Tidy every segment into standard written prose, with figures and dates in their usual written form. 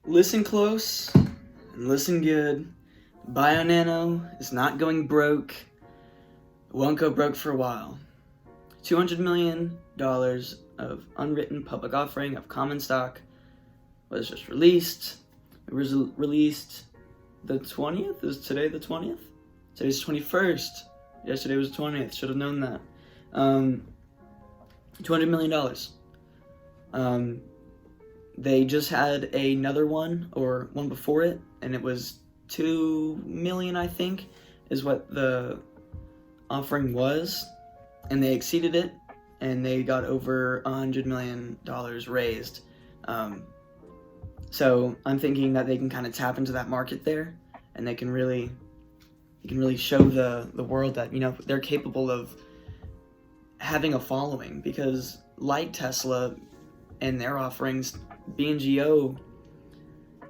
Listen close and listen good. BNGO is not going broke. It won't go broke for a while. $200 million of unwritten public offering of common stock was just released. It was released the 20th? Is today the 20th? Today's 21st. Yesterday was the 20th. Should have known that. $200 million. They just had another one, or one before it, and it was 2 million, I think, is what the offering was, and they exceeded it, and they got over $100 million raised. So I'm thinking that they can kind of tap into that market there, and they can really show the world that, you know, they're capable of having a following, because like Tesla and their offerings, BNGO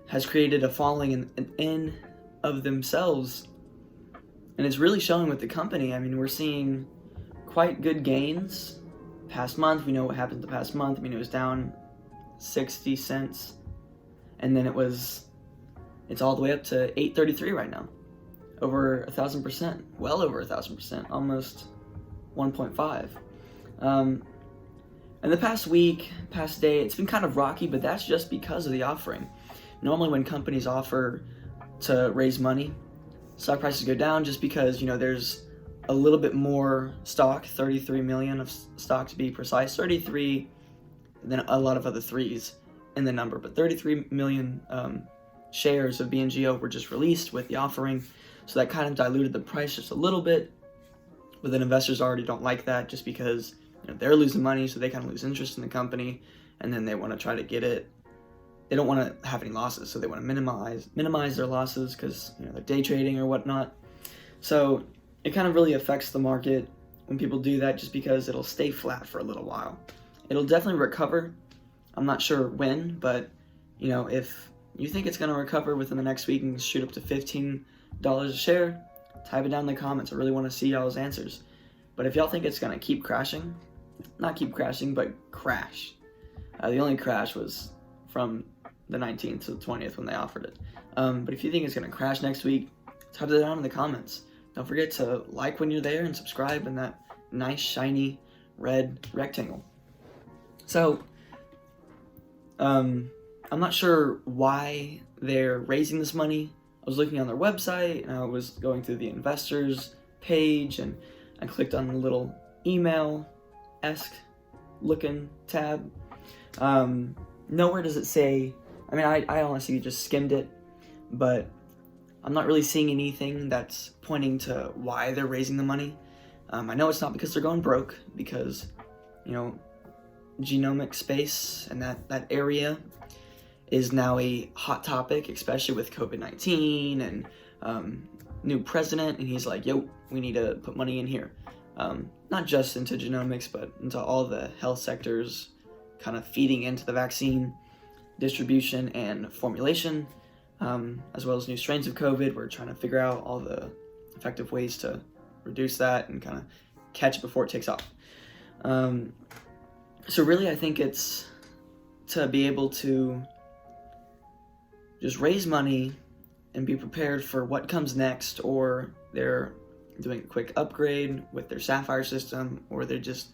has created a following in of themselves, and it's really showing with the company. I mean, we're seeing quite good gains. Past month, we know what happened the past month. I mean, it was down 60 cents, and then it's all the way up to $8.33 right now, over 1,000%, well over 1,000%, almost 1.5. In the past week, past day, it's been kind of rocky, but that's just because of the offering. Normally when companies offer to raise money, stock prices go down just because, you know, there's a little bit more stock, 33 million of stock to be precise, 33, then a lot of other threes in the number, but 33 million shares of BNGO were just released with the offering, so that kind of diluted the price just a little bit, but then investors already don't like that just because, you know, they're losing money, so they kind of lose interest in the company, and then they want to try to get it. They don't want to have any losses, so they want to minimize their losses because, you know, they're day trading or whatnot. So it kind of really affects the market when people do that, just because it'll stay flat for a little while. It'll definitely recover. I'm not sure when, but, you know, if you think it's going to recover within the next week and shoot up to $15 a share, type it down in the comments. I really want to see y'all's answers. But if y'all think it's going to keep crashing, not keep crashing, but crash. The only crash was from the 19th to the 20th when they offered it. But if you think it's going to crash next week, type it down in the comments. Don't forget to like when you're there and subscribe in that nice, shiny, red rectangle. So, I'm not sure why they're raising this money. I was looking on their website, and I was going through the investors page, and I clicked on the little email-esque looking tab. Nowhere does it say, I mean, I honestly just skimmed it, but I'm not really seeing anything that's pointing to why they're raising the money. I know it's not because they're going broke, because, you know, genomic space and that area is now a hot topic, especially with COVID-19 and new president, and he's like, yo, we need to put money in here. Not just into genomics, but into all the health sectors, kind of feeding into the vaccine distribution and formulation, as well as new strains of COVID. We're trying to figure out all the effective ways to reduce that and kind of catch it before it takes off. So really, I think it's to be able to just raise money and be prepared for what comes next, or they're doing a quick upgrade with their Sapphire system, or they just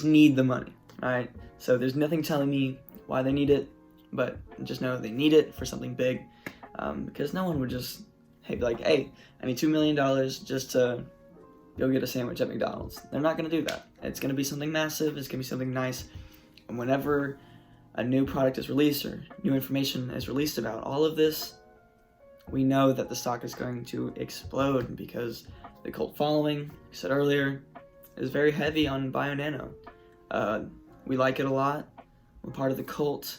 need the money, right? So there's nothing telling me why they need it, but just know they need it for something big, because no one would just be like, hey, I need $2 million just to go get a sandwich at McDonald's. They're not going to do that. It's going to be something massive. It's going to be something nice. And whenever a new product is released or new information is released about all of this, we know that the stock is going to explode, because the cult following, like I said earlier, is very heavy on BNGO. We like it a lot. We're part of the cult.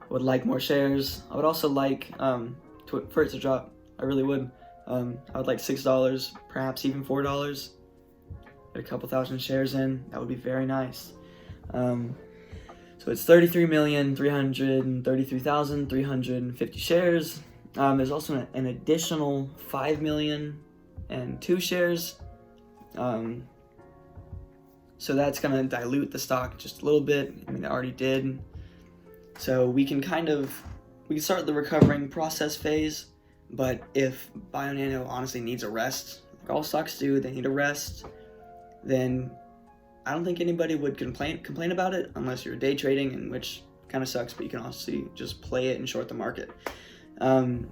I would like more shares. I would also like for it to drop. I really would. I would like $6, perhaps even $4. Get a couple thousand shares in. That would be very nice. So it's 33,333,350 shares. There's also an additional 5,000,002 shares. So that's going to dilute the stock just a little bit. I mean, it already did. So we can start the recovering process phase, but if BNGO honestly needs a rest, like all stocks do, they need a rest, then I don't think anybody would complain about it unless you're day trading, and which kind of sucks, but you can honestly just play it and short the market. And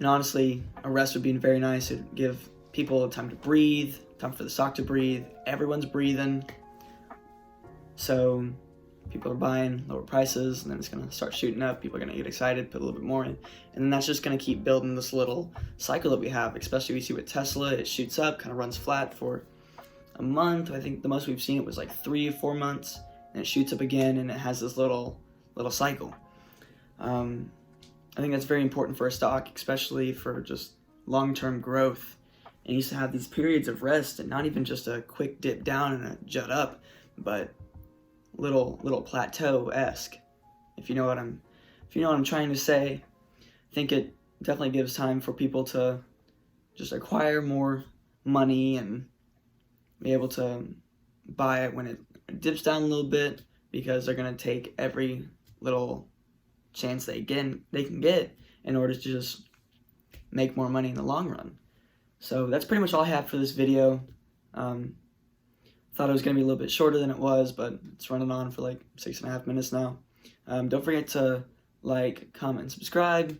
honestly, a rest would be very nice. It'd give people time to breathe, time for the stock to breathe. Everyone's breathing. So people are buying lower prices, and then it's going to start shooting up. People are going to get excited, put a little bit more in. And then that's just going to keep building this little cycle that we have, especially we see with Tesla. It shoots up, kind of runs flat for a month. I think the most we've seen it was like 3 or 4 months, and it shoots up again, and it has this little cycle. I think that's very important for a stock, especially for just long-term growth. And you used to have these periods of rest, and not even just a quick dip down and a jut up, but little plateau-esque. If you know what I'm trying to say. I think it definitely gives time for people to just acquire more money and be able to buy it when it dips down a little bit, because they're going to take every little chance they can get in order to just make more money in the long run. So that's pretty much all I have for this video. Thought it was going to be a little bit shorter than it was, but it's running on for like 6.5 minutes now. Don't forget to like, comment, and subscribe.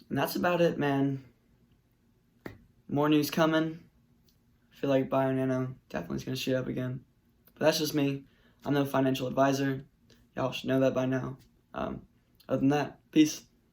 And that's about it, man. More news coming. I feel like BNGO definitely is going to shoot up again. But that's just me. I'm no financial advisor. Y'all should know that by now. Other than that, peace.